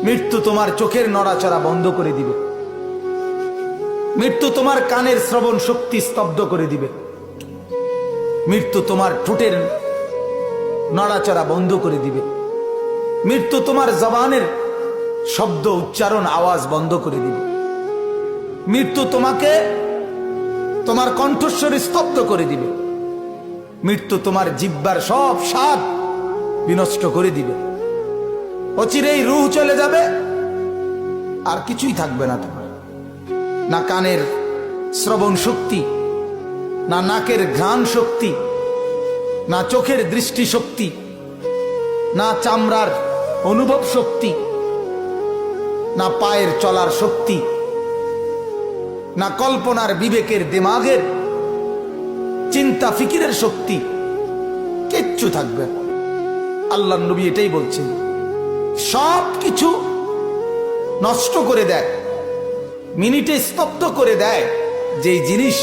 মৃত্যু তোমার চোখের নড়াচড়া বন্ধ করে দিবে। মৃত্যু তোমার কানের শ্রবণ শক্তি স্তব্ধ করে দিবে। মৃত্যু তোমার ঠোঁটের নড়াচড়া বন্ধ করে দিবে। মৃত্যু তোমার জবানের শব্দ উচ্চারণ আওয়াজ বন্ধ করে দিবে। মৃত্যু তোমাকে তোমার কণ্ঠস্বর স্তব্ধ করে দিবে। মৃত্যু তোমার জিহ্বার সব স্বাদ বিনষ্ট করে দিবে। অচিরেই রূহ চলে যাবে, আর কিছুই থাকবে না তোমার। না কানের শ্রবণ শক্তি, না নাকের ঘ্রাণ শক্তি, না চোখের দৃষ্টি শক্তি, না চামড়ার অনুভব শক্তি, না পায়ের চলার শক্তি, না কল্পনার বিবেকের দিমাগের চিন্তা ফিকিরের শক্তি, কিচ্ছু থাকবে না। আল্লাহ নবী এটাই বলছেন, সব কিছু নষ্ট করে দেয়, মিনিটে স্তব্ধ করে দেয় যেই জিনিস